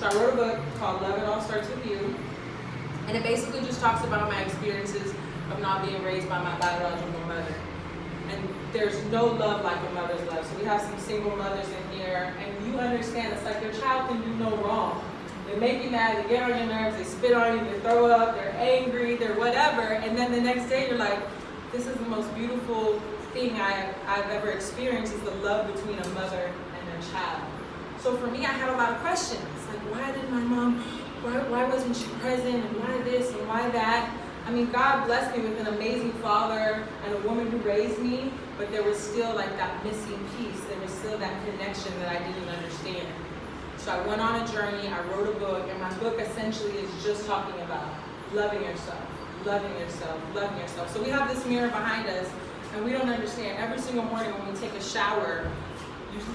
So I wrote a book called Love It All Starts With You. And it basically just talks about my experiences of not being raised by my biological mother. And there's no love like a mother's love. So we have some single mothers in here, and you understand it's like your child can do no wrong. They make you mad, they get on your nerves, they spit on you, they throw up, they're angry, they're whatever, and then the next day you're like, this is the most beautiful thing I've ever experienced, is the love between a mother and their child. So for me, I had a lot of questions, like why did my mom, why wasn't she present, and why this, and why that? I mean, God blessed me with an amazing father and a woman who raised me, but there was still like that missing piece, there was still that connection that I didn't understand. So I went on a journey, I wrote a book, and my book essentially is just talking about loving yourself, loving yourself, loving yourself. So we have this mirror behind us, and we don't understand. Every single morning when we take a shower,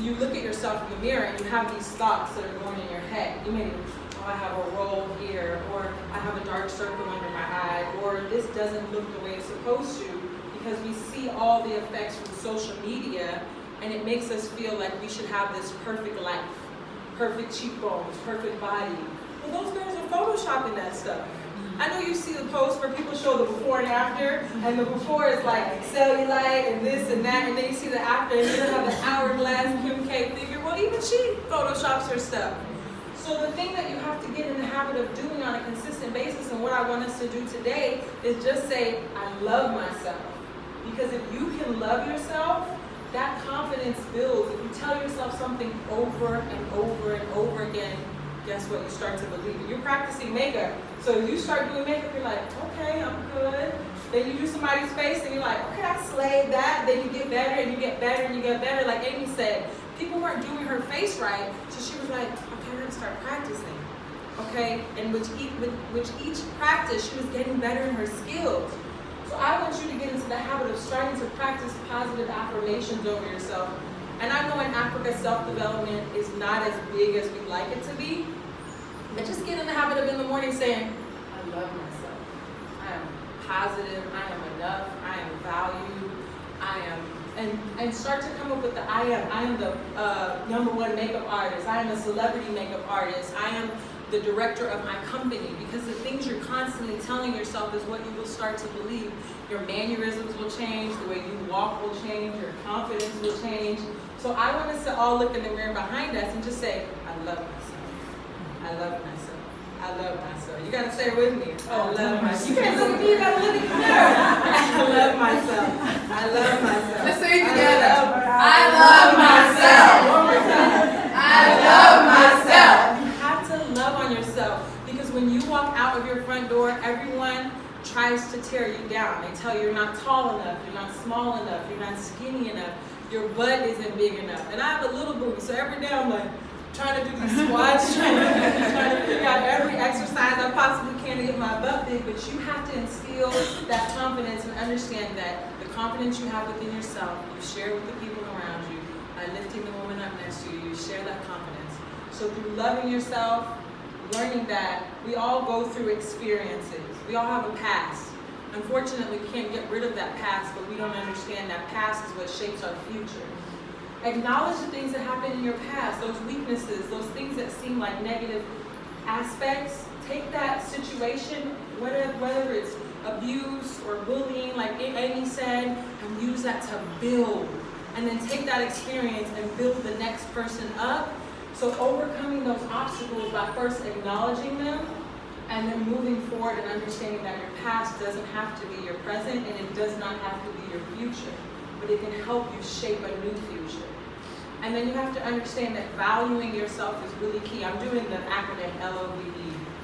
you look at yourself in the mirror and you have these thoughts that are going in your head. You may, oh, I have a roll here, or I have a dark circle under my eye, or this doesn't look the way it's supposed to, because we see all the effects from social media, and it makes us feel like we should have this perfect life. Perfect cheekbones, perfect body. Well, those girls are photoshopping that stuff. I know you see the posts where people show the before and after, and the before is like cellulite and this and that, and then you see the after, and you have the hourglass Kim K figure. Well, even she photoshops her stuff. So the thing that you have to get in the habit of doing on a consistent basis, and what I want us to do today, is just say, I love myself. Because if you can love yourself, that confidence builds. If you tell yourself something over and over and over again, guess what? You start to believe it. You're practicing makeup. So you start doing makeup, you're like, okay, I'm good. Then you do somebody's face and you're like, okay, I slayed that. Then you get better and you get better and you get better. Like Amy said, people weren't doing her face right. So she was like, okay, I'm gonna start practicing. Okay, and with each practice, she was getting better in her skills. So I want you to get into the habit of starting to practice positive affirmations over yourself. And I know in Africa, self-development is not as big as we'd like it to be. But just get in the habit of in the morning saying, I love myself. I am positive. I am enough. I am valued. I am, and start to come up with the I am. I am the #1 makeup artist. I am a celebrity makeup artist. I am the director of my company, because the things you're constantly telling yourself is what you will start to believe. Your mannerisms will change, the way you walk will change, your confidence will change. So I want us to all look in the mirror behind us and just say, I love myself. I love myself. I love myself. You gotta say it with me. I love myself. You can't look at me, you gotta look at the mirror. I love myself. I love myself. Let's say it together. I love myself. One more time. I love myself. Love on yourself, because when you walk out of your front door, everyone tries to tear you down. They tell you you're not tall enough, you're not small enough, you're not skinny enough, your butt isn't big enough. And I have a little booty, so every day I'm like trying to do these squats, trying to figure out every exercise I possibly can to get my butt big. But you have to instill that confidence and understand that the confidence you have within yourself, you share with the people around you. By lifting the woman up next to you, you share that confidence. So through loving yourself, learning that we all go through experiences. We all have a past. Unfortunately, we can't get rid of that past, but we don't understand that past is what shapes our future. Acknowledge the things that happened in your past, those weaknesses, those things that seem like negative aspects. Take that situation, whether it's abuse or bullying, like Amy said, and use that to build. And then take that experience and build the next person up. So overcoming those obstacles by first acknowledging them, and then moving forward and understanding that your past doesn't have to be your present, and it does not have to be your future, but it can help you shape a new future. And then you have to understand that valuing yourself is really key. I'm doing the acronym LOVE,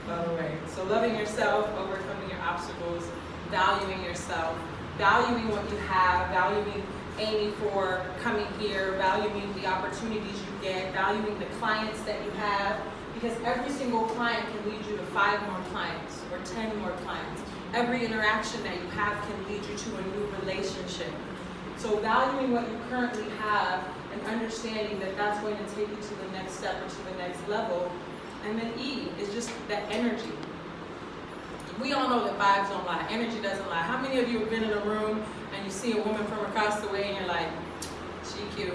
by the way. So loving yourself, overcoming your obstacles, valuing yourself, valuing what you have, valuing Amy for coming here, valuing the opportunities you get, valuing the clients that you have, because every single client can lead you to 5 more clients or 10 more clients. Every interaction that you have can lead you to a new relationship. So valuing what you currently have and understanding that that's going to take you to the next step or to the next level. And then E is just that energy. We all know that vibes don't lie. Energy doesn't lie. How many of you have been in a room and you see a woman from across the way and you're like, she cute,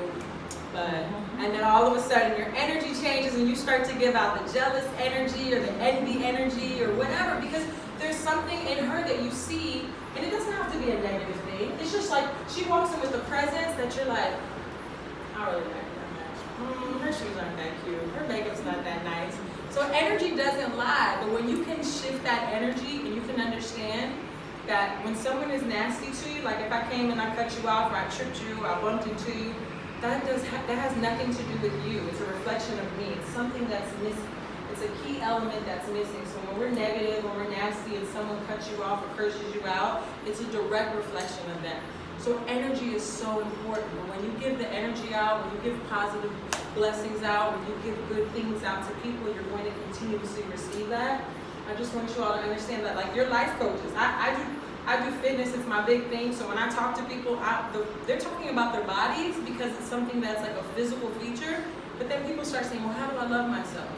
but, and then all of a sudden your energy changes and when you start to give out the jealous energy or the envy energy or whatever, because there's something in her that you see, and it doesn't have to be a negative thing. It's just like she walks in with a presence that you're like, I really like that. Her shoes aren't that cute. Her makeup's not that nice. So energy doesn't lie, but when you can shift that energy and you can understand that when someone is nasty to you, like if I came and I cut you off or I tripped you or I bumped into you, that has nothing to do with you. It's a reflection of me. It's something that's missing. It's a key element that's missing. So when we're negative, when we're nasty and someone cuts you off or curses you out, it's a direct reflection of that. So energy is so important. When you give the energy out, when you give positive blessings out, when you give good things out to people, you're going to continuously receive that. I just want you all to understand that, like, you're life coaches. I do fitness, it's my big thing. So when I talk to people, they're talking about their bodies because it's something that's like a physical feature. But then people start saying, well, how do I love myself?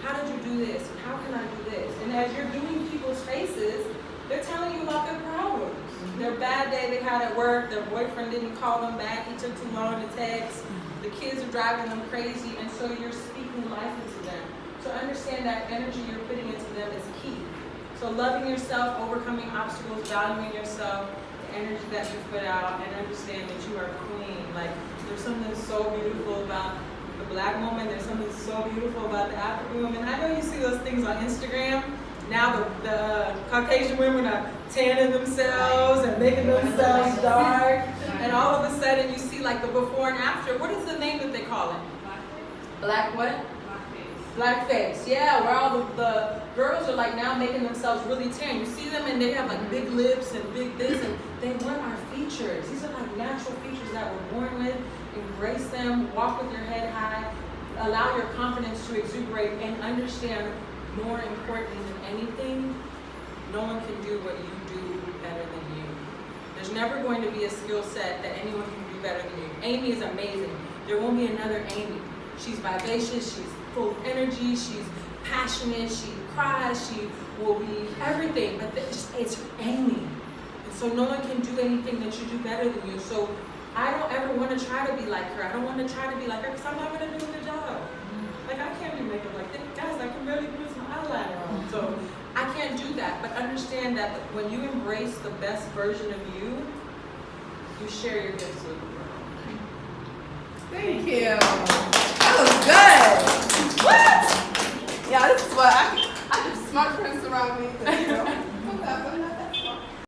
How did you do this? How can I do this? And as you're doing people's faces, they're telling you about their problems. Their bad day they had at work, their boyfriend didn't call them back, he took too long to text, the kids are driving them crazy, and so you're speaking life into them. So understand that energy you're putting into them is key. So loving yourself, overcoming obstacles, valuing yourself, the energy that you put out, and understand that you are queen. Like, there's something so beautiful about the Black woman, there's something so beautiful about the African woman. I know you see those things on Instagram. Now the Caucasian women are tanning themselves and making themselves dark. And all of a sudden you see like the before and after. What is the name that they call it? Black what? Blackface. Yeah, where all the girls are like now making themselves really tan. You see them and they have like big lips and big this, and they want our features. These are like natural features that we're born with. Embrace them, walk with your head high, allow your confidence to exuberate, and understand, more importantly than anything, no one can do what you do better than you. There's never going to be a skill set that anyone can do better than you. Amy is amazing. There won't be another Amy. She's vivacious, she's full of energy, she's passionate, she cries, she will be everything, but it's Amy. And so no one can do anything that you do better than you. So I don't ever want to try to be like her. I don't want to try to be like her because I'm not going to do a good job. Like, I can't do makeup like that. Guys, I can barely put some eyeliner on. So I can't do that. But understand that when you embrace the best version of you, you share your gifts with the world. Thank you. That was good. What? Yeah, this is what I